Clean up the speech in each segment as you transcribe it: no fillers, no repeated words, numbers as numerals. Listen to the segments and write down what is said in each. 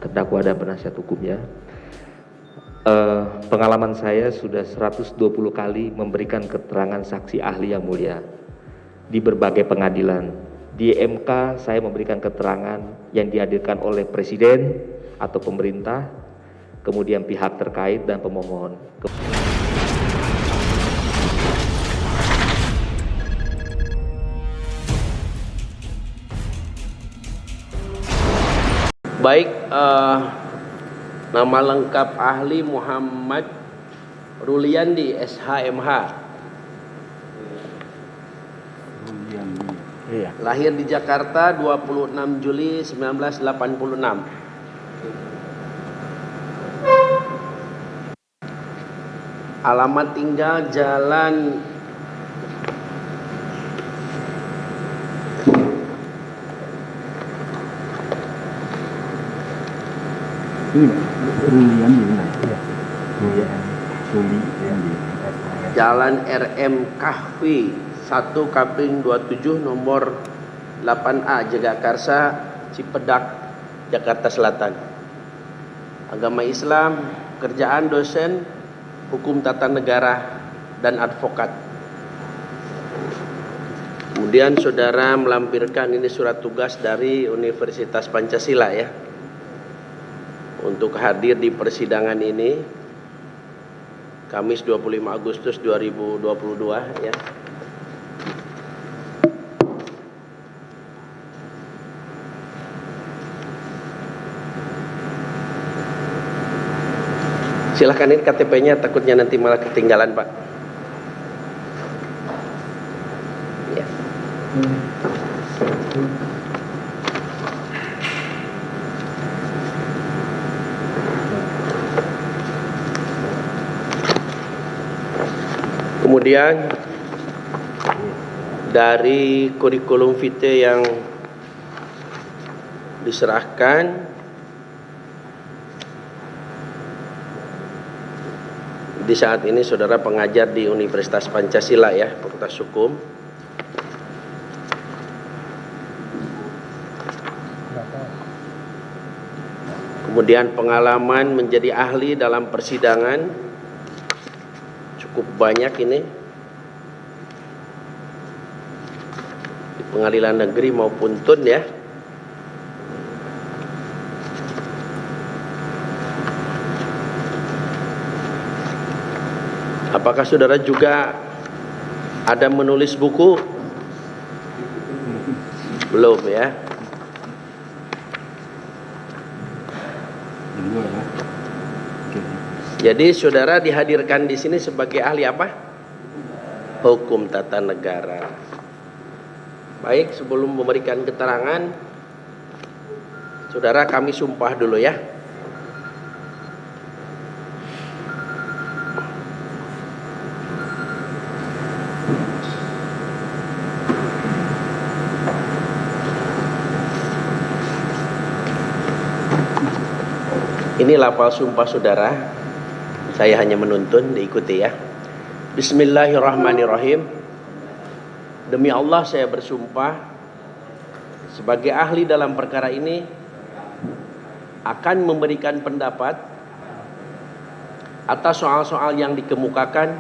terdakwa dan penasihat hukumnya. Pengalaman saya sudah 120 kali memberikan keterangan saksi ahli yang mulia di berbagai pengadilan. Di MK saya memberikan keterangan yang dihadirkan oleh presiden atau pemerintah, kemudian pihak terkait dan pemohon. Baik, nama lengkap ahli Muhammad Ruliandi, SHMH. Lahir di Jakarta 26 Juli 1986. Alamat tinggal Jalan Jalan RM Kahfi 1 Kapling 27 nomor 8A Jagakarsa, Cipedak, Jakarta Selatan. Agama Islam, kerjaan dosen hukum tata negara dan advokat. Kemudian saudara melampirkan ini surat tugas dari Universitas Pancasila ya, untuk hadir di persidangan ini Kamis 25 Agustus 2022 ya. Silahkan, ini KTP-nya, takutnya nanti malah ketinggalan Pak. Ya. Kemudian dari kurikulum vitae yang diserahkan, di saat ini saudara pengajar di Universitas Pancasila ya, Fakultas Hukum. Kemudian pengalaman menjadi ahli dalam persidangan cukup banyak ini, di pengadilan negeri maupun tun ya. Apakah saudara juga ada menulis buku? Belum ya. Jadi saudara dihadirkan di sini sebagai ahli apa? Hukum tata negara. Baik, sebelum memberikan keterangan, saudara kami sumpah dulu ya. Ini lafal sumpah saudara, saya hanya menuntun, diikuti ya. Bismillahirrahmanirrahim. Demi Allah saya bersumpah sebagai ahli dalam perkara ini akan memberikan pendapat atas soal-soal yang dikemukakan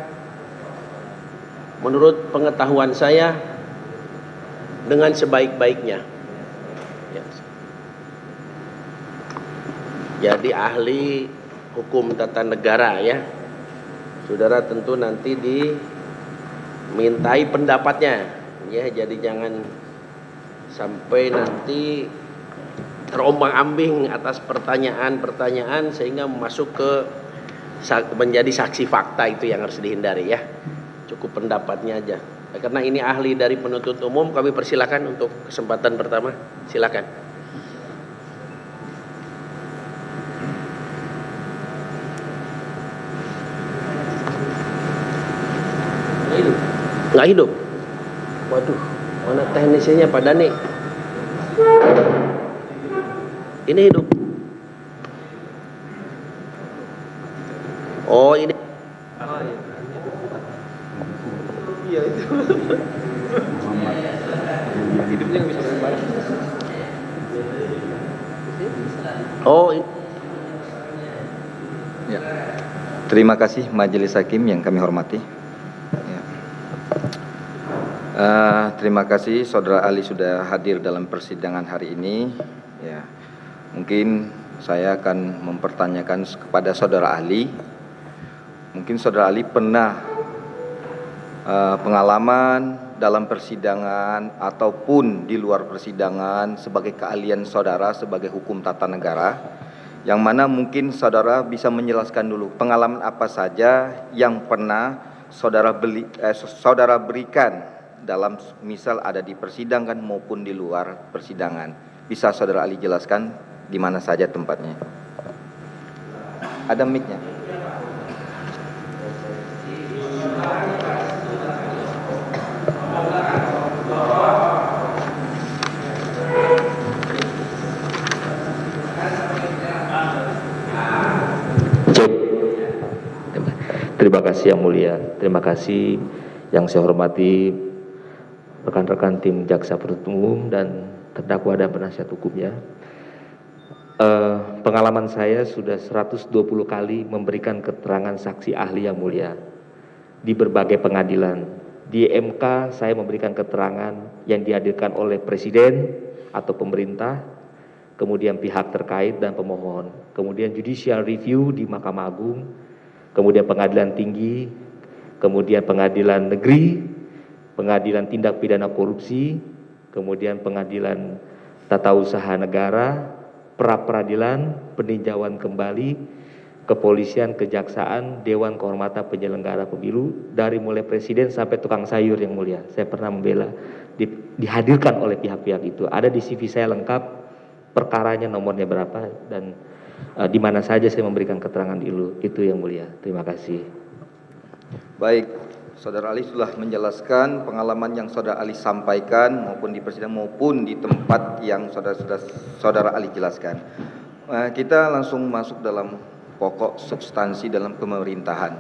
menurut pengetahuan saya dengan sebaik-baiknya. Jadi ahli hukum tata negara ya, saudara tentu nanti dimintai pendapatnya ya, jadi jangan sampai nanti terombang-ambing atas pertanyaan-pertanyaan sehingga masuk ke menjadi saksi fakta, itu yang harus dihindari ya. Cukup pendapatnya aja. Karena ini ahli dari penuntut umum, kami persilakan untuk kesempatan pertama, silakan. Nggak hidup. Waduh, mana teknisnya Pak Dani? Ini hidup. Oh ini. Iya itu. Hidupnya nggak bisa bareng. Oh ini. Ya. Terima kasih Majelis Hakim yang kami hormati. Ya. Terima kasih Saudara Ali sudah hadir dalam persidangan hari ini. Ya. Mungkin saya akan mempertanyakan kepada Saudara Ali. Mungkin Saudara Ali pernah pengalaman dalam persidangan ataupun di luar persidangan sebagai keahlian Saudara sebagai hukum tata negara, yang mana mungkin Saudara bisa menjelaskan dulu pengalaman apa saja yang pernah Saudara berikan dalam misal ada di persidangan maupun di luar persidangan. Bisa Saudara Ali jelaskan di mana saja tempatnya? Ada mic-nya. Terima kasih Yang Mulia, terima kasih yang saya hormati rekan-rekan tim Jaksa Penuntut Umum dan terdakwa dan penasihat hukumnya. Pengalaman saya sudah 120 kali memberikan keterangan saksi ahli Yang Mulia di berbagai pengadilan. Di MK saya memberikan keterangan yang dihadirkan oleh Presiden atau pemerintah, kemudian pihak terkait dan pemohon, kemudian judicial review di Mahkamah Agung, kemudian pengadilan tinggi, kemudian pengadilan negeri, pengadilan tindak pidana korupsi, kemudian pengadilan tata usaha negara, pra-peradilan, peninjauan kembali, kepolisian, kejaksaan, Dewan Kehormatan Penyelenggara Pemilu, dari mulai presiden sampai tukang sayur Yang Mulia. Saya pernah membela, dihadirkan oleh pihak-pihak itu. Ada di CV saya lengkap, perkaranya nomornya berapa, dan di mana saja saya memberikan keterangan itu Yang Mulia. Terima kasih. Baik, Saudara Ali sudah menjelaskan pengalaman yang Saudara Ali sampaikan maupun di persidangan maupun di tempat yang Saudara Ali jelaskan. Kita langsung masuk dalam pokok substansi dalam pemerintahan.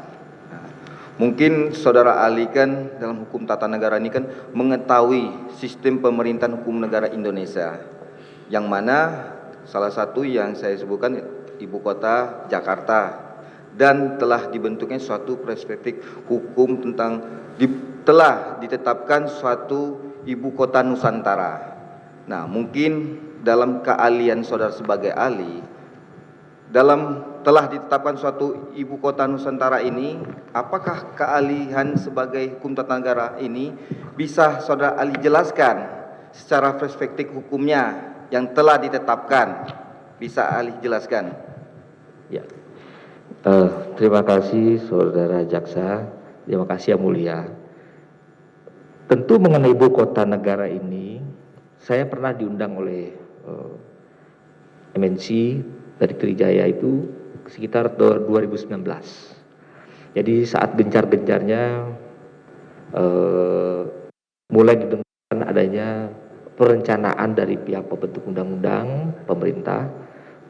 Mungkin Saudara Ali kan dalam hukum tata negara ini kan mengetahui sistem pemerintahan hukum negara Indonesia, yang mana salah satu yang saya sebutkan ibu kota Jakarta, dan telah dibentuknya suatu perspektif hukum tentang telah ditetapkan suatu ibu kota Nusantara. Nah, mungkin dalam keahlian Saudara sebagai ahli, dalam telah ditetapkan suatu ibu kota Nusantara ini, apakah keahlian sebagai hukum tata negara ini bisa Saudara Ali jelaskan secara perspektif hukumnya yang telah ditetapkan? Bisa ahli jelaskan? Ya. Terima kasih Saudara Jaksa, terima kasih Yang Mulia. Tentu mengenai ibu kota negara ini, saya pernah diundang oleh MNC dari Trijaya itu sekitar 2019. Jadi saat gencar-gencarnya mulai didengarkan adanya perencanaan dari pihak pembentuk undang-undang pemerintah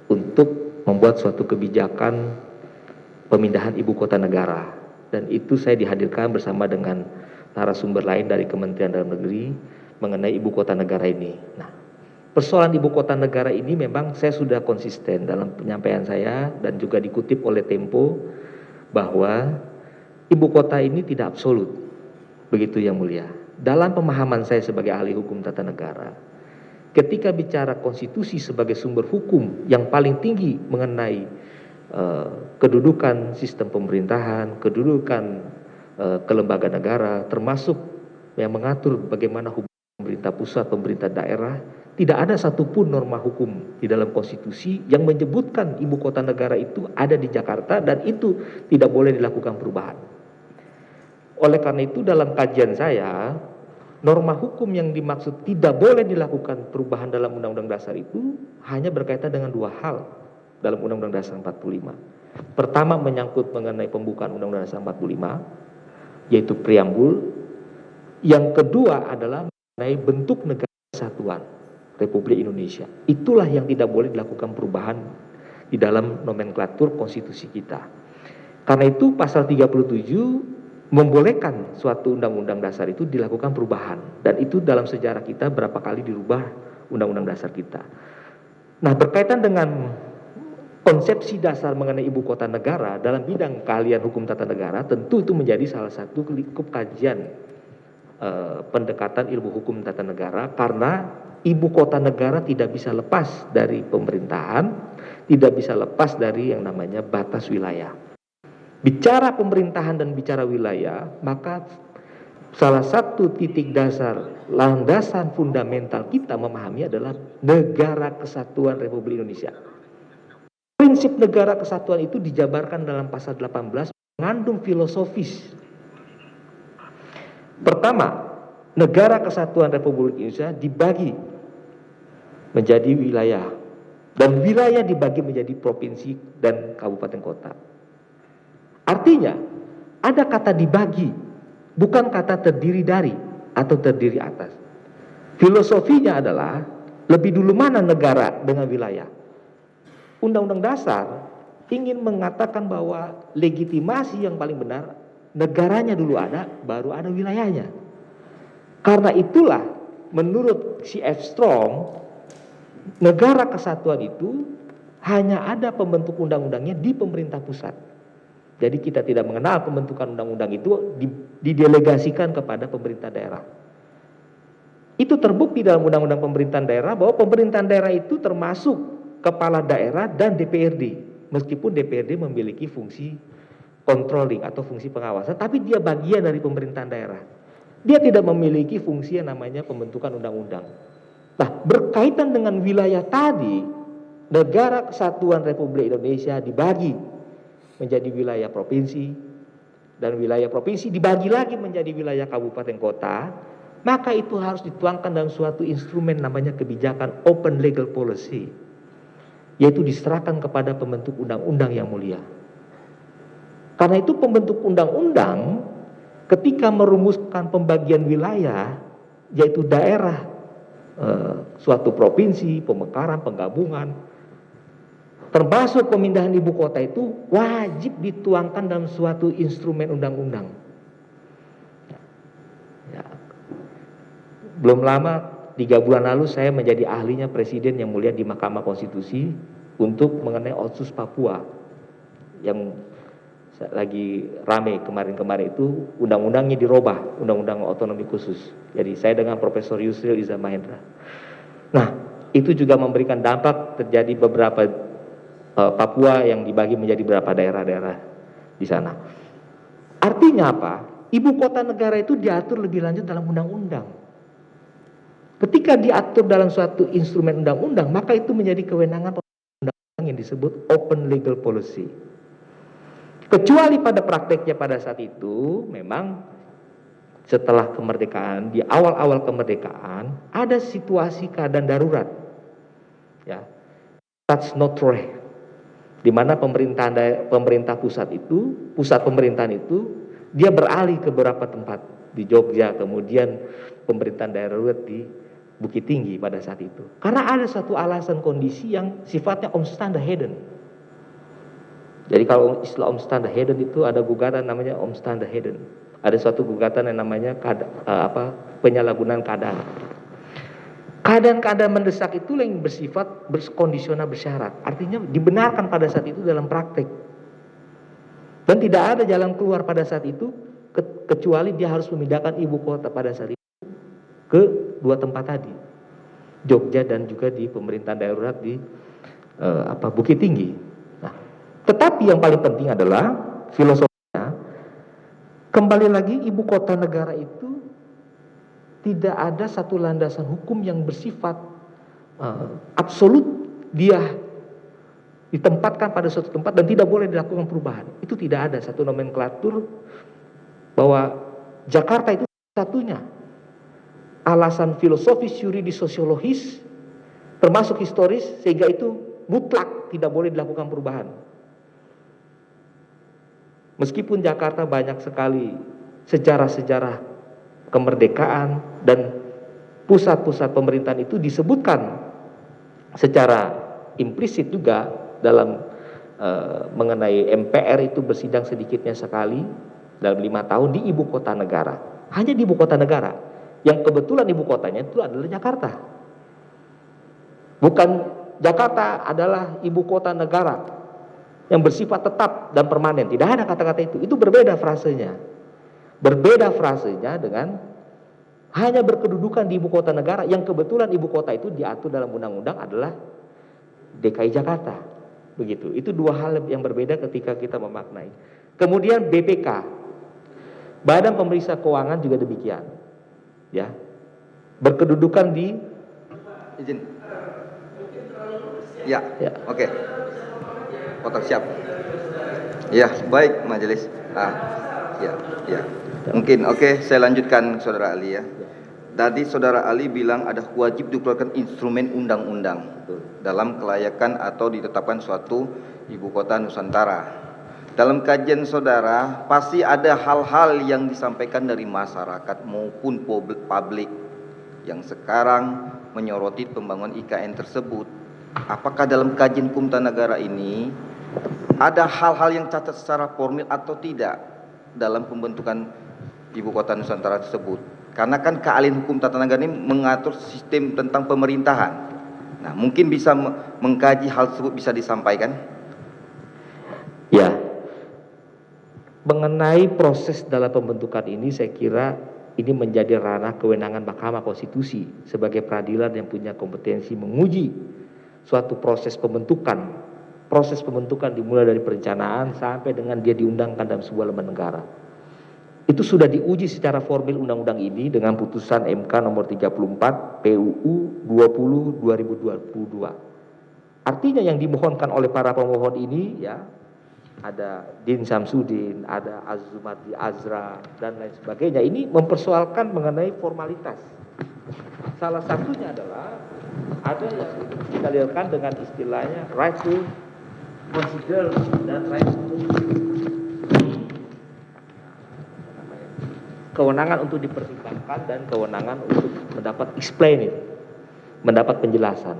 untuk membuat suatu kebijakan pemindahan ibu kota negara, dan itu saya dihadirkan bersama dengan narasumber lain dari Kementerian Dalam Negeri mengenai ibu kota negara ini. Nah, persoalan ibu kota negara ini memang saya sudah konsisten dalam penyampaian saya dan juga dikutip oleh Tempo bahwa ibu kota ini tidak absolut, begitu Yang Mulia. Dalam pemahaman saya sebagai ahli hukum tata negara, ketika bicara konstitusi sebagai sumber hukum yang paling tinggi mengenai kedudukan sistem pemerintahan, kedudukan kelembagaan negara, termasuk yang mengatur bagaimana hubungan pemerintah pusat, pemerintah daerah, tidak ada satupun norma hukum di dalam konstitusi yang menyebutkan ibu kota negara itu ada di Jakarta dan itu tidak boleh dilakukan perubahan. Oleh karena itu dalam kajian saya, norma hukum yang dimaksud tidak boleh dilakukan perubahan dalam Undang-Undang Dasar itu hanya berkaitan dengan dua hal dalam Undang-Undang Dasar 45. Pertama menyangkut mengenai pembukaan Undang-Undang Dasar 45, yaitu preambul. Yang kedua adalah mengenai bentuk negara kesatuan Republik Indonesia. Itulah yang tidak boleh dilakukan perubahan di dalam nomenklatur konstitusi kita. Karena itu pasal 37 membolehkan suatu undang-undang dasar itu dilakukan perubahan, dan itu dalam sejarah kita berapa kali dirubah undang-undang dasar kita. Nah, berkaitan dengan konsepsi dasar mengenai ibu kota negara dalam bidang keahlian hukum tata negara tentu itu menjadi salah satu lingkup kajian pendekatan ilmu hukum tata negara, karena ibu kota negara tidak bisa lepas dari pemerintahan, tidak bisa lepas dari yang namanya batas wilayah. Bicara pemerintahan dan bicara wilayah, maka salah satu titik dasar, landasan fundamental kita memahami adalah Negara Kesatuan Republik Indonesia. Prinsip negara kesatuan itu dijabarkan dalam pasal 18, mengandung filosofis. Pertama, Negara Kesatuan Republik Indonesia dibagi menjadi wilayah, dan wilayah dibagi menjadi provinsi dan kabupaten kota. Artinya, ada kata dibagi, bukan kata terdiri dari atau terdiri atas. Filosofinya adalah lebih dulu mana negara dengan wilayah. Undang-Undang Dasar ingin mengatakan bahwa legitimasi yang paling benar, negaranya dulu ada, baru ada wilayahnya. Karena itulah menurut C.F. Strong, negara kesatuan itu hanya ada pembentuk undang-undangnya di pemerintah pusat. Jadi kita tidak mengenal pembentukan undang-undang itu didelegasikan kepada pemerintah daerah. Itu terbukti dalam undang-undang pemerintahan daerah bahwa pemerintahan daerah itu termasuk kepala daerah dan DPRD. Meskipun DPRD memiliki fungsi controlling atau fungsi pengawasan, tapi dia bagian dari pemerintahan daerah. Dia tidak memiliki fungsi yang namanya pembentukan undang-undang. Nah, berkaitan dengan wilayah tadi, Negara Kesatuan Republik Indonesia dibagi menjadi wilayah provinsi, dan wilayah provinsi dibagi lagi menjadi wilayah kabupaten kota, maka itu harus dituangkan dalam suatu instrumen namanya kebijakan open legal policy, yaitu diserahkan kepada pembentuk undang-undang yang mulia. Karena itu pembentuk undang-undang ketika merumuskan pembagian wilayah, yaitu daerah, suatu provinsi, pemekaran, penggabungan, termasuk pemindahan ibu kota, itu wajib dituangkan dalam suatu instrumen undang-undang. Ya. Belum lama, 3 bulan lalu saya menjadi ahlinya Presiden yang mulia di Mahkamah Konstitusi untuk mengenai Otsus Papua yang lagi rame kemarin-kemarin. Itu undang-undangnya dirubah, undang-undang otonomi khusus. Jadi saya dengan Profesor Yusril Iza Mahendra. Nah, itu juga memberikan dampak, terjadi beberapa Papua yang dibagi menjadi beberapa daerah-daerah di sana. Artinya apa? Ibu kota negara itu diatur lebih lanjut dalam undang-undang. Ketika diatur dalam suatu instrumen undang-undang, maka itu menjadi kewenangan undang-undang yang disebut open legal policy. Kecuali pada prakteknya pada saat itu, memang setelah kemerdekaan, di awal-awal kemerdekaan, ada situasi keadaan darurat. Ya, that's not right. Di mana pemerintah pusat itu, pusat pemerintahan itu, dia beralih ke beberapa tempat di Jogja, kemudian pemerintahan darurat di Bukit Tinggi pada saat itu. Karena ada satu alasan kondisi yang sifatnya omstandigheden. Jadi kalau istilah omstandigheden itu ada gugatan namanya omstandigheden. Ada suatu gugatan yang namanya penyalahgunaan keadaan. Keadaan-keadaan mendesak itu yang bersifat kondisional bersyarat. Artinya dibenarkan pada saat itu dalam praktek. Dan tidak ada jalan keluar pada saat itu kecuali dia harus memindahkan ibu kota pada saat itu ke 2 tempat tadi. Jogja dan juga di pemerintahan darurat di Bukit Tinggi. Nah, tetapi yang paling penting adalah filosofinya, kembali lagi ibu kota negara itu tidak ada satu landasan hukum yang bersifat absolut, dia ditempatkan pada suatu tempat dan tidak boleh dilakukan perubahan. Itu tidak ada satu nomenklatur bahwa Jakarta itu satunya. Alasan filosofis, yuridis, sosiologis, termasuk historis, sehingga itu mutlak tidak boleh dilakukan perubahan. Meskipun Jakarta banyak sekali sejarah-sejarah kemerdekaan dan pusat-pusat pemerintahan itu disebutkan secara implisit juga dalam mengenai MPR itu bersidang sedikitnya sekali dalam 5 tahun di ibu kota negara. Hanya di ibu kota negara, yang kebetulan ibu kotanya itu adalah Jakarta. Bukan Jakarta adalah ibu kota negara yang bersifat tetap dan permanen. Tidak ada kata-kata itu. Itu berbeda frasenya. Berbeda frasenya dengan hanya berkedudukan di ibu kota negara, yang kebetulan ibu kota itu diatur dalam undang-undang adalah DKI Jakarta. Begitu. Itu dua hal yang berbeda ketika kita memaknai. Kemudian BPK, Badan Pemeriksa Keuangan juga demikian. Ya. Berkedudukan di Izin. Ya. Oke. Potong siap. Ya, baik majelis. Ya. Mungkin saya lanjutkan Saudara Ali ya. Tadi Saudara Ali bilang ada wajib dikeluarkan instrumen undang-undang dalam kelayakan atau ditetapkan suatu ibu kota Nusantara. Dalam kajian Saudara, pasti ada hal-hal yang disampaikan dari masyarakat maupun publik yang sekarang menyoroti pembangunan IKN tersebut. Apakah dalam kajian hukum tata negara ini ada hal-hal yang cacat secara formil atau tidak dalam pembentukan ibu kota Nusantara tersebut? Karena kan keahlian hukum tata negara ini mengatur sistem tentang pemerintahan. Nah, mungkin bisa mengkaji hal tersebut, bisa disampaikan? Ya. Mengenai proses dalam pembentukan ini, saya kira ini menjadi ranah kewenangan Mahkamah Konstitusi sebagai peradilan yang punya kompetensi menguji suatu proses pembentukan. Proses pembentukan dimulai dari perencanaan sampai dengan dia diundangkan dalam sebuah lembaga negara. Itu sudah diuji secara formil undang-undang ini dengan putusan MK nomor 34 PUU 20 2022. Artinya yang dimohonkan oleh para pemohon ini ya, ada Din Samsudin, ada Azumati Azra dan lain sebagainya, ini mempersoalkan mengenai formalitas. Salah satunya adalah ada yang kita lihatkan dengan istilahnya right to consider dan right to kewenangan untuk dipertimbangkan dan kewenangan untuk mendapat explain, mendapat penjelasan.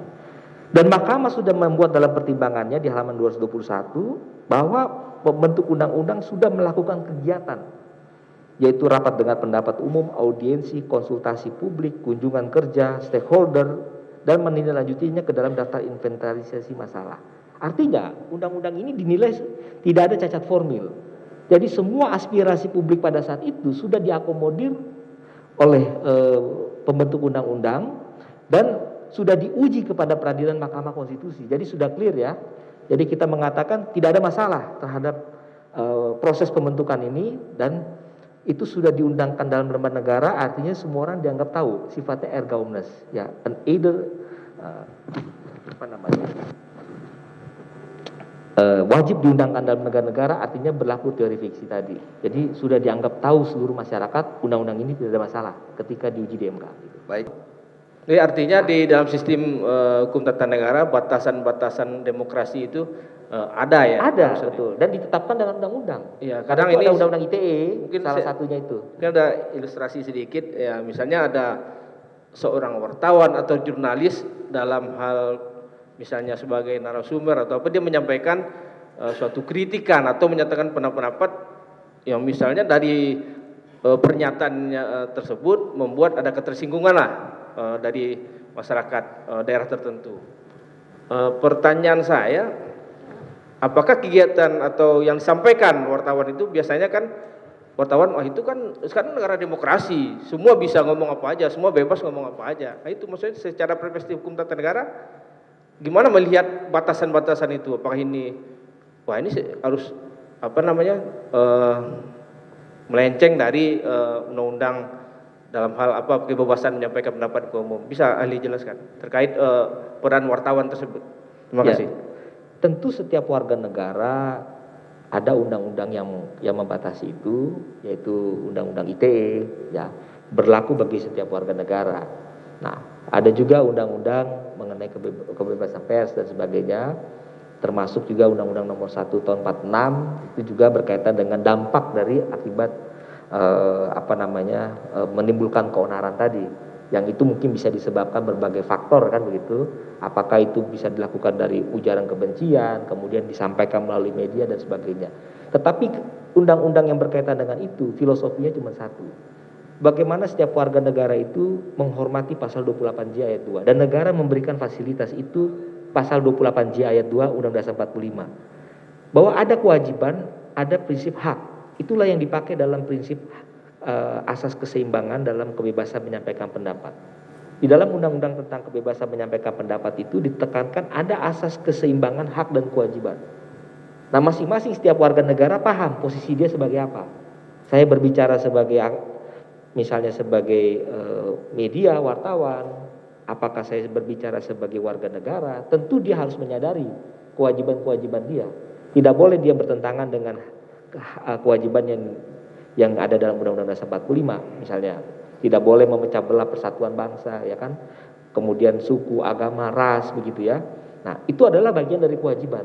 Dan Mahkamah sudah membuat dalam pertimbangannya di halaman 221 bahwa pembentuk undang-undang sudah melakukan kegiatan, yaitu rapat dengar pendapat umum, audiensi, konsultasi publik, kunjungan kerja, stakeholder, dan menindaklanjutinya ke dalam daftar inventarisasi masalah. Artinya undang-undang ini dinilai tidak ada cacat formil. Jadi semua aspirasi publik pada saat itu sudah diakomodir oleh pembentuk undang-undang dan sudah diuji kepada peradilan Mahkamah Konstitusi. Jadi sudah clear ya. Jadi kita mengatakan tidak ada masalah terhadap proses pembentukan ini, dan itu sudah diundangkan dalam lembaga negara, artinya semua orang dianggap tahu sifatnya erga omnes ya, an either wajib diundangkan dalam negara-negara, artinya berlaku teori fiksi tadi. Jadi sudah dianggap tahu seluruh masyarakat undang-undang ini tidak ada masalah ketika diuji di MK. Baik. Jadi artinya di dalam sistem hukum tata negara batasan-batasan demokrasi itu ada ya? Ada, maksudnya. betul. Dan ditetapkan dengan undang-undang. Iya, kadang ini ada undang-undang ITE, mungkin salah satunya itu. Mungkin ada ilustrasi sedikit ya, misalnya ada seorang wartawan atau jurnalis dalam hal misalnya sebagai narasumber atau apa, dia menyampaikan suatu kritikan atau menyatakan pendapat yang misalnya dari pernyataannya tersebut membuat ada ketersinggungan lah dari masyarakat daerah tertentu. Pertanyaan saya, apakah kegiatan atau yang disampaikan wartawan itu biasanya kan wartawan, wah itu kan sekarang negara demokrasi, semua bisa ngomong apa aja, semua bebas ngomong apa aja. Nah itu maksudnya secara perspektif hukum tata negara, gimana melihat batasan-batasan itu? Apakah ini, wah ini harus melenceng dari undang-undang dalam hal apa kebebasan menyampaikan pendapat ke umum? Bisa ahli jelaskan terkait peran wartawan tersebut? Terima kasih. Tentu setiap warga negara ada undang-undang yang membatasi itu, yaitu undang-undang ITE ya, berlaku bagi setiap warga negara. Nah, ada juga undang-undang mengenai kebebasan pers dan sebagainya, termasuk juga undang-undang nomor 1 tahun 46, itu juga berkaitan dengan dampak dari akibat menimbulkan keonaran tadi, yang itu mungkin bisa disebabkan berbagai faktor kan begitu. Apakah itu bisa dilakukan dari ujaran kebencian, kemudian disampaikan melalui media dan sebagainya. Tetapi undang-undang yang berkaitan dengan itu filosofinya cuma satu, bagaimana setiap warga negara itu menghormati pasal 28J ayat 2, dan negara memberikan fasilitas itu pasal 28J ayat 2 Undang-Undang 45. Bahwa ada kewajiban, ada prinsip hak. Itulah yang dipakai dalam prinsip asas keseimbangan dalam kebebasan menyampaikan pendapat. Di dalam undang-undang tentang kebebasan menyampaikan pendapat itu ditekankan ada asas keseimbangan hak dan kewajiban. Nah, masing-masing setiap warga negara paham posisi dia sebagai apa. Saya berbicara sebagai misalnya sebagai media, wartawan, apakah saya berbicara sebagai warga negara, tentu dia harus menyadari kewajiban-kewajiban dia. Tidak boleh dia bertentangan dengan kewajiban yang ada dalam Undang-Undang Dasar 45 misalnya. Tidak boleh memecah belah persatuan bangsa, ya kan? Kemudian suku, agama, ras, begitu ya. Nah, itu adalah bagian dari kewajiban.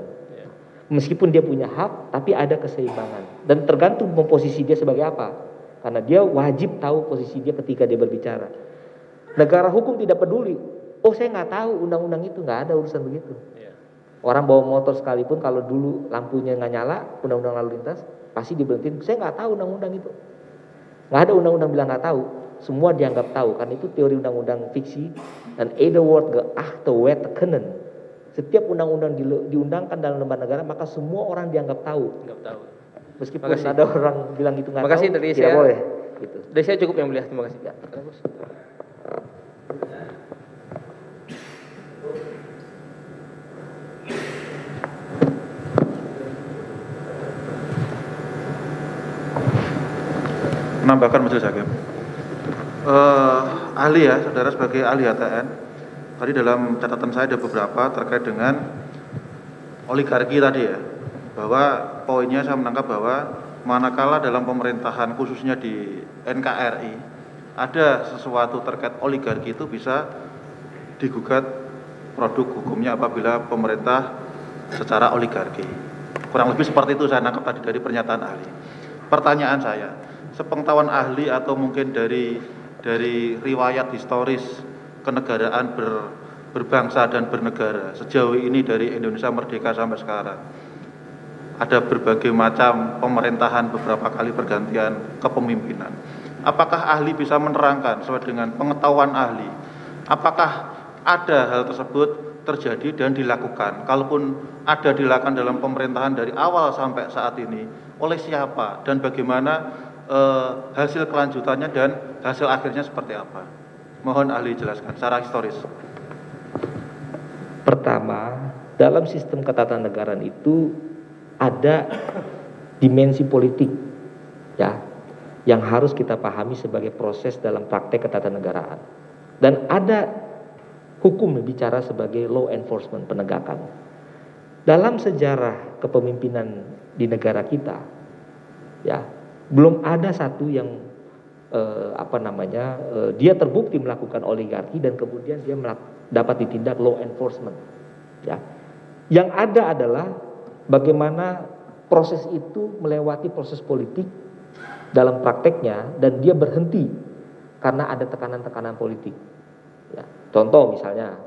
Meskipun dia punya hak, tapi ada keseimbangan. Dan tergantung posisi dia sebagai apa. Karena dia wajib tahu posisi dia ketika dia berbicara. Negara hukum tidak peduli. Oh, saya nggak tahu undang-undang itu, nggak ada urusan begitu. Orang bawa motor sekalipun kalau dulu lampunya nggak nyala, undang-undang lalu lintas, pasti diberhentiin. Saya nggak tahu undang-undang itu. Nggak ada undang-undang bilang nggak tahu. Semua dianggap tahu, karena itu teori undang-undang fiksi. Dan ada word geachte wet kenen. Setiap undang-undang diundangkan dalam lembaga negara, maka semua orang dianggap tahu. Meskipun ada orang bilang itu nggak tahu, tidak boleh. Gitu. Dari saya cukup yang mulia, terima kasih. Ya. Menambahkan Majelis Hakim. Ahli ya, saudara sebagai ahli HTN, tadi dalam catatan saya ada beberapa terkait dengan oligarki tadi ya, bahwa poinnya saya menangkap bahwa manakala dalam pemerintahan khususnya di NKRI ada sesuatu terkait oligarki itu bisa digugat produk hukumnya apabila pemerintah secara oligarki. Kurang lebih seperti itu saya nangkap tadi dari pernyataan ahli. Pertanyaan saya, sepengetahuan ahli atau mungkin dari riwayat historis kenegaraan berbangsa dan bernegara sejauh ini dari Indonesia merdeka sampai sekarang, ada berbagai macam pemerintahan, beberapa kali pergantian kepemimpinan. Apakah ahli bisa menerangkan sesuai dengan pengetahuan ahli, apakah ada hal tersebut terjadi dan dilakukan? Kalaupun ada dilakukan dalam pemerintahan dari awal sampai saat ini, oleh siapa dan bagaimana hasil kelanjutannya dan hasil akhirnya seperti apa? Mohon ahli jelaskan secara historis. Pertama, dalam sistem ketatanegaraan itu ada dimensi politik, ya, yang harus kita pahami sebagai proses dalam praktek ketatanegaraan. Dan ada hukum bicara sebagai law enforcement, penegakan. Dalam sejarah kepemimpinan di negara kita, ya, belum ada satu yang dia terbukti melakukan oligarki dan kemudian dia dapat ditindak law enforcement. Ya, yang ada adalah bagaimana proses itu melewati proses politik dalam prakteknya dan dia berhenti karena ada tekanan-tekanan politik. Ya, contoh misalnya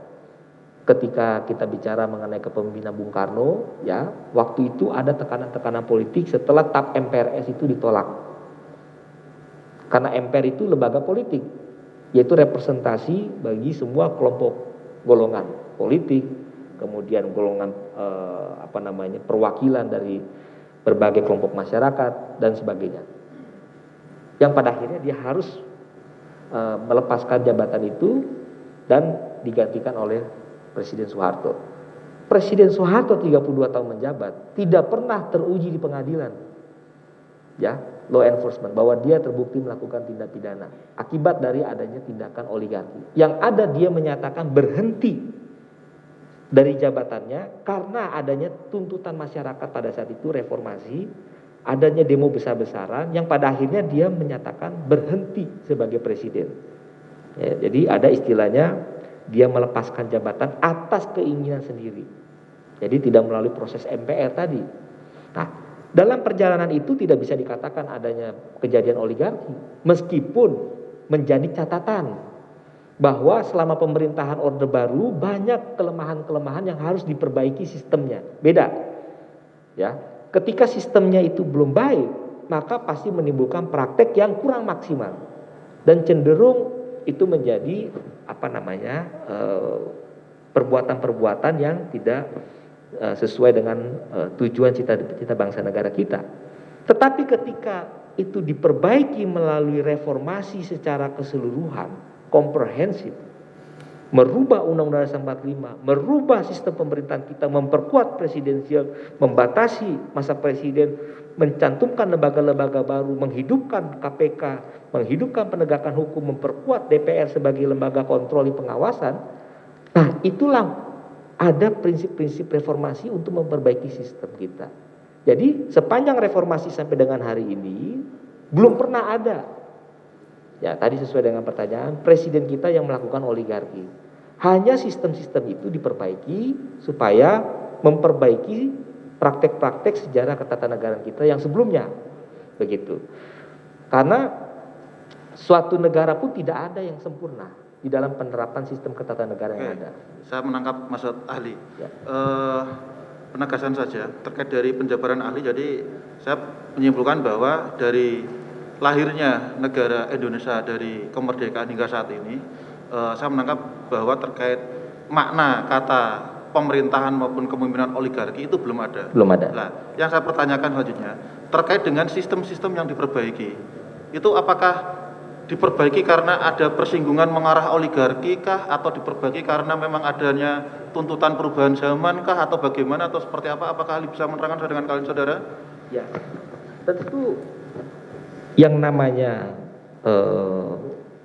ketika kita bicara mengenai kepemimpinan Bung Karno, ya, waktu itu ada tekanan-tekanan politik setelah TAP MPRS itu ditolak. Karena MPR itu lembaga politik, yaitu representasi bagi semua kelompok golongan politik, kemudian golongan perwakilan dari berbagai kelompok masyarakat dan sebagainya. Yang pada akhirnya dia harus melepaskan jabatan itu dan digantikan oleh Presiden Soeharto. Presiden Soeharto 32 tahun menjabat, tidak pernah teruji di pengadilan, ya, law enforcement, bahwa dia terbukti melakukan tindak pidana akibat dari adanya tindakan oligarki. Yang ada dia menyatakan berhenti dari jabatannya karena adanya tuntutan masyarakat pada saat itu reformasi, adanya demo besar-besaran yang pada akhirnya dia menyatakan berhenti sebagai presiden. Ya, jadi ada istilahnya dia melepaskan jabatan atas keinginan sendiri. Jadi tidak melalui proses MPR tadi. Nah, dalam perjalanan itu tidak bisa dikatakan adanya kejadian oligarki, meskipun menjadi catatan bahwa selama pemerintahan Orde Baru banyak kelemahan-kelemahan yang harus diperbaiki sistemnya. Beda, ya. Ketika sistemnya itu belum baik, maka pasti menimbulkan praktek yang kurang maksimal dan cenderung itu menjadi perbuatan-perbuatan yang tidak sesuai dengan tujuan cita-cita bangsa negara kita. Tetapi ketika itu diperbaiki melalui reformasi secara keseluruhan, komprehensif, merubah Undang-Undang Dasar 45, merubah sistem pemerintahan kita, memperkuat presidensial, membatasi masa presiden, mencantumkan lembaga-lembaga baru, menghidupkan KPK, menghidupkan penegakan hukum, memperkuat DPR sebagai lembaga kontrol pengawasan. Nah, itulah ada prinsip-prinsip reformasi untuk memperbaiki sistem kita. Jadi sepanjang reformasi sampai dengan hari ini belum pernah ada, ya tadi sesuai dengan pertanyaan, presiden kita yang melakukan oligarki. Hanya sistem-sistem itu diperbaiki supaya memperbaiki praktek-praktek sejarah ketatanegaraan kita yang sebelumnya, begitu. Karena suatu negara pun tidak ada yang sempurna di dalam penerapan sistem ketatanegaraan yang ada. Saya menangkap maksud ahli. Ya. Penegasan saja terkait dari penjabaran ahli. Jadi saya menyimpulkan bahwa dari lahirnya negara Indonesia dari kemerdekaan hingga saat ini, saya menangkap bahwa terkait makna kata pemerintahan maupun kepemimpinan oligarki itu belum ada. Belum ada. Nah, yang saya pertanyakan selanjutnya terkait dengan sistem-sistem yang diperbaiki, itu apakah diperbaiki karena ada persinggungan mengarah oligarki kah, atau diperbaiki karena memang adanya tuntutan perubahan zaman kah, atau bagaimana, atau seperti apa? Apakah ahli bisa menerangkan sesuai dengan kalian saudara? Ya, tentu yang namanya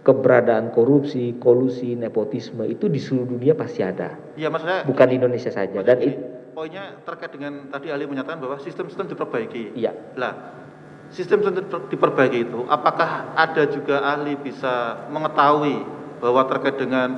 keberadaan korupsi, kolusi, nepotisme itu di seluruh dunia pasti ada. Iya, maksudnya bukan di Indonesia saja. Dan poinnya terkait dengan tadi ahli menyatakan bahwa sistem-sistem diperbaiki. Iya. Lah, sistem diperbaiki itu, apakah ada juga ahli bisa mengetahui bahwa terkait dengan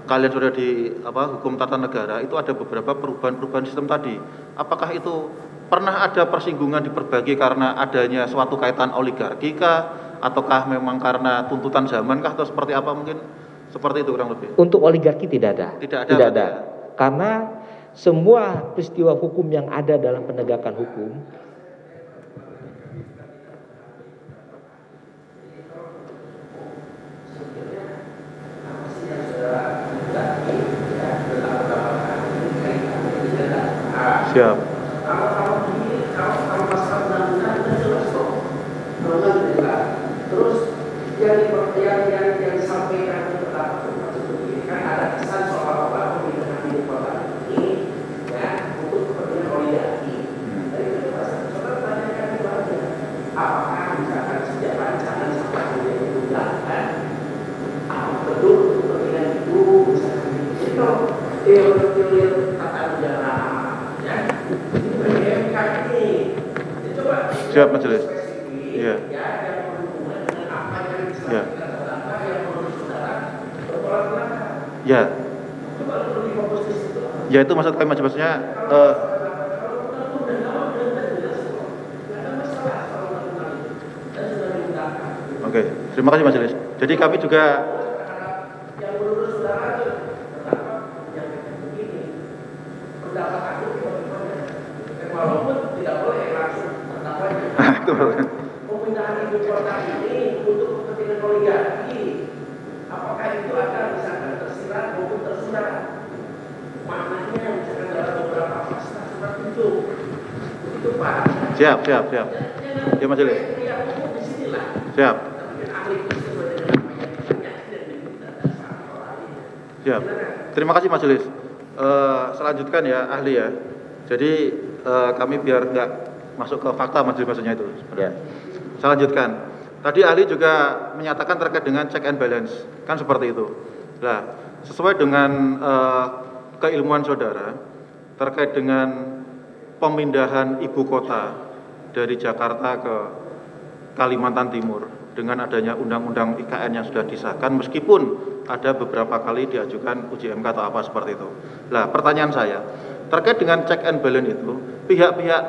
kalian sudah di hukum tata negara itu ada beberapa perubahan-perubahan sistem tadi. Apakah itu pernah ada persinggungan diperbaiki karena adanya suatu kaitan oligarki kah, ataukah memang karena tuntutan zaman kah, atau seperti apa, mungkin seperti itu kurang lebih? Untuk oligarki tidak ada. Tidak ada. Karena semua peristiwa hukum yang ada dalam penegakan hukum siap. Terus yang disampaikan kan ada kesan soal pemindahan ibu kota ini ya untuk kepentingan oligarki. Dari itu saudara tanyakan di bawahnya, apakah misalkan sejak rancangan sampai kemudian diundangkan, apa betul kepentingan itu misalkan itu teori-teori tata negara ya ini BMK ini coba Siap majelis. Iya. ya yang berhubungan dengan apa yang Ya. disampaikan yang menurut saudara bertolak belakang. Ya. Coba lebih fokus di situ. Ya, itu maksud kami maksudnya Oke, terima kasih majelis. Jadi kami juga yang menurut saudara itu yang begini pendapat aku bagaimana? Walaupun tidak boleh langsung tertapanya. Pemindahan ibu kota ini untuk kepentingan oligarki, apakah itu akan misalkan tersirat maupun tersurat? Maknanya misalkan dalam beberapa pasal seperti itu. Begitu Pak. siap. Ya majelis. Siap. Siap. Terima kasih majelis. Selanjutkan ya ahli ya. Jadi kami biar nggak masuk ke fakta majelis maksudnya itu. ya. Saya lanjutkan. Tadi ahli juga menyatakan terkait dengan check and balance, kan seperti itu. Nah, sesuai dengan keilmuan saudara terkait dengan pemindahan ibu kota dari Jakarta ke Kalimantan Timur dengan adanya undang-undang IKN yang sudah disahkan, meskipun ada beberapa kali diajukan uji MK atau apa seperti itu. Nah, pertanyaan saya terkait dengan check and balance itu, pihak-pihak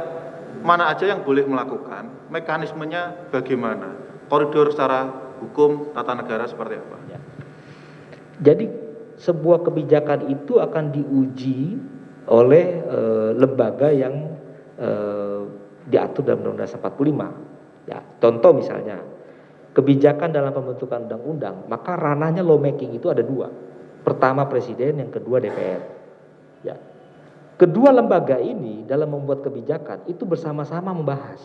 mana aja yang boleh melakukan, mekanismenya bagaimana, koridor secara hukum tata negara seperti apa? Ya. Jadi sebuah kebijakan itu akan diuji oleh lembaga yang diatur dalam Undang-Undang 45. Ya, contoh misalnya kebijakan dalam pembentukan undang-undang, maka ranahnya lawmaking itu ada dua. Pertama presiden, yang kedua DPR. Ya. Kedua lembaga ini dalam membuat kebijakan itu bersama-sama membahas.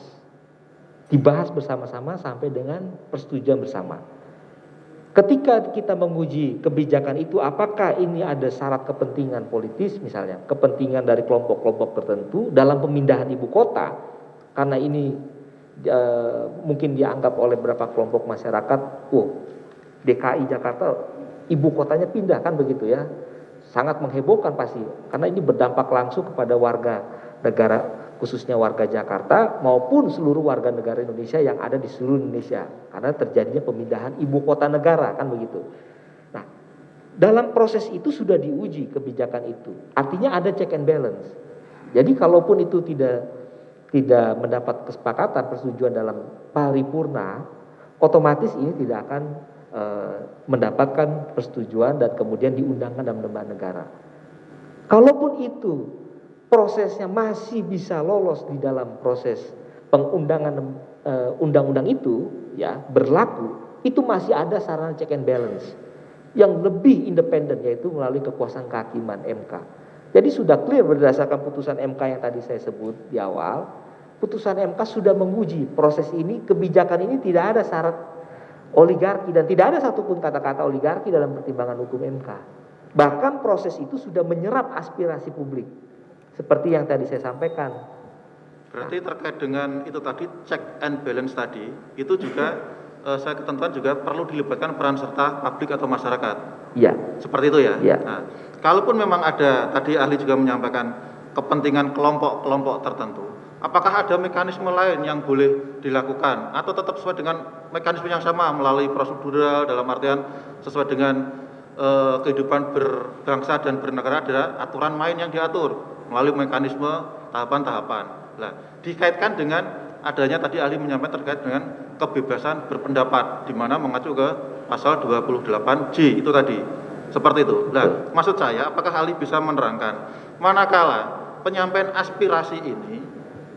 Dibahas bersama-sama sampai dengan persetujuan bersama. Ketika kita menguji kebijakan itu, apakah ini ada syarat kepentingan politis misalnya, kepentingan dari kelompok-kelompok tertentu dalam pemindahan ibu kota, karena ini mungkin dianggap oleh beberapa kelompok masyarakat, DKI Jakarta ibu kotanya pindah kan begitu ya, sangat menghebohkan pasti, karena ini berdampak langsung kepada warga negara, khususnya warga Jakarta maupun seluruh warga negara Indonesia yang ada di seluruh Indonesia, karena terjadinya pemindahan ibu kota negara kan begitu. Nah, dalam proses itu sudah diuji kebijakan itu, artinya ada check and balance. Jadi kalaupun itu tidak mendapat kesepakatan persetujuan dalam paripurna, otomatis ini tidak akan mendapatkan persetujuan dan kemudian diundangkan dalam lembaga negara. Kalaupun itu prosesnya masih bisa lolos di dalam proses pengundangan undang-undang itu ya berlaku, itu masih ada sarana check and balance yang lebih independen, yaitu melalui kekuasaan kehakiman MK. Jadi sudah clear berdasarkan putusan MK yang tadi saya sebut di awal, putusan MK sudah menguji proses ini, kebijakan ini tidak ada syarat oligarki dan tidak ada satupun kata-kata oligarki dalam pertimbangan hukum MK. Bahkan proses itu sudah menyerap aspirasi publik seperti yang tadi saya sampaikan. Berarti terkait dengan itu tadi check and balance tadi, itu juga saya ketentuan juga perlu dilibatkan peran serta publik atau masyarakat. Iya. Seperti itu ya. Iya. Nah, kalaupun memang ada, tadi ahli juga menyampaikan kepentingan kelompok-kelompok tertentu, apakah ada mekanisme lain yang boleh dilakukan atau tetap sesuai dengan mekanisme yang sama melalui prosedural, dalam artian sesuai dengan kehidupan berbangsa dan bernegara, ada aturan main yang diatur melalui mekanisme tahapan-tahapan. Nah, dikaitkan dengan adanya tadi ahli menyampaikan terkait dengan kebebasan berpendapat, di mana mengacu ke pasal 28J itu tadi. Seperti itu. Nah, maksud saya, apakah ahli bisa menerangkan manakala penyampaian aspirasi ini,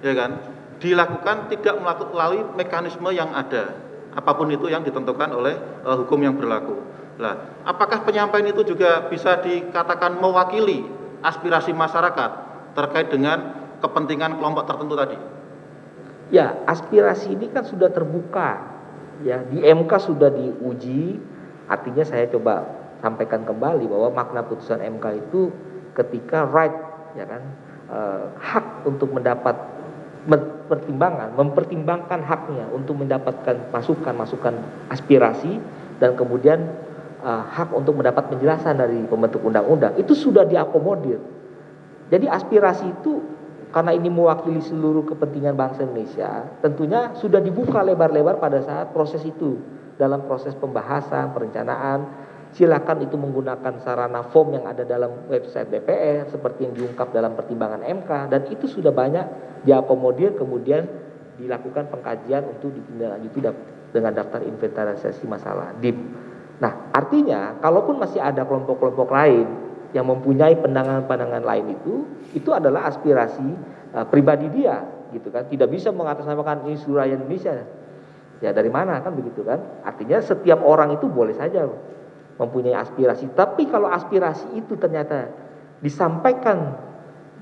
ya kan, dilakukan tidak melalui mekanisme yang ada, apapun itu yang ditentukan oleh hukum yang berlaku. Nah, apakah penyampaian itu juga bisa dikatakan mewakili aspirasi masyarakat terkait dengan kepentingan kelompok tertentu tadi? Ya, aspirasi ini kan sudah terbuka, ya di MK sudah diuji. Artinya saya coba sampaikan kembali bahwa makna putusan MK itu ketika right, ya kan, hak untuk mendapat mempertimbangkan haknya untuk mendapatkan masukan aspirasi dan kemudian hak untuk mendapat penjelasan dari pembentuk undang-undang itu sudah diakomodir. Jadi aspirasi itu karena ini mewakili seluruh kepentingan bangsa Indonesia, tentunya sudah dibuka lebar-lebar pada saat proses itu. Dalam proses pembahasan, perencanaan, silakan itu menggunakan sarana form yang ada dalam website DPR seperti yang diungkap dalam pertimbangan MK, dan itu sudah banyak diakomodir, kemudian dilakukan pengkajian untuk ditindaklanjuti dengan daftar inventarisasi masalah DIP. Nah, artinya kalaupun masih ada kelompok-kelompok lain yang mempunyai pandangan-pandangan lain itu adalah aspirasi pribadi dia, gitu kan. Tidak bisa mengatasnamakan ini seluruh rakyat Indonesia. Ya dari mana kan begitu kan? Artinya setiap orang itu boleh saja mempunyai aspirasi. Tapi kalau aspirasi itu ternyata disampaikan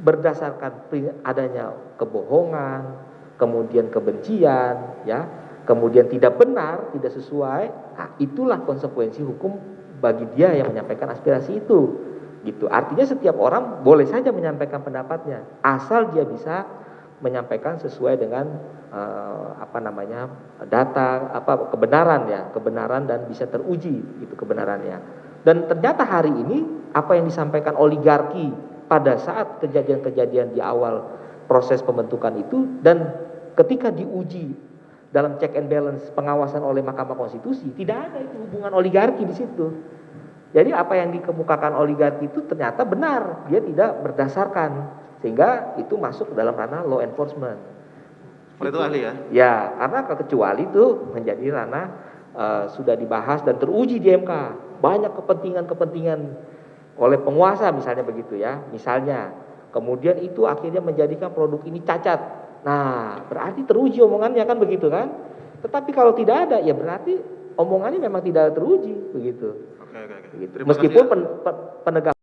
berdasarkan adanya kebohongan, kemudian kebencian, ya, kemudian tidak benar, tidak sesuai, nah itulah konsekuensi hukum bagi dia yang menyampaikan aspirasi itu, gitu. Artinya setiap orang boleh saja menyampaikan pendapatnya, asal dia bisa menyampaikan sesuai dengan data, kebenaran dan bisa teruji itu kebenarannya. Dan ternyata hari ini apa yang disampaikan oligarki pada saat kejadian-kejadian di awal proses pembentukan itu dan ketika diuji dalam check and balance pengawasan oleh Mahkamah Konstitusi, tidak ada itu hubungan oligarki di situ. Jadi apa yang dikemukakan oligarki itu ternyata benar, dia tidak berdasarkan, sehingga itu masuk dalam ranah law enforcement. Seperti itu ahli ya? Ya, karena kecuali itu menjadi ranah sudah dibahas dan teruji di MK. Banyak kepentingan-kepentingan oleh penguasa misalnya begitu ya. Misalnya, kemudian itu akhirnya menjadikan produk ini cacat. Nah, berarti teruji omongannya kan begitu kan? Tetapi kalau tidak ada, ya berarti omongannya memang tidak teruji begitu. Oke. Gitu. Terima Meskipun kasih, ya. penegak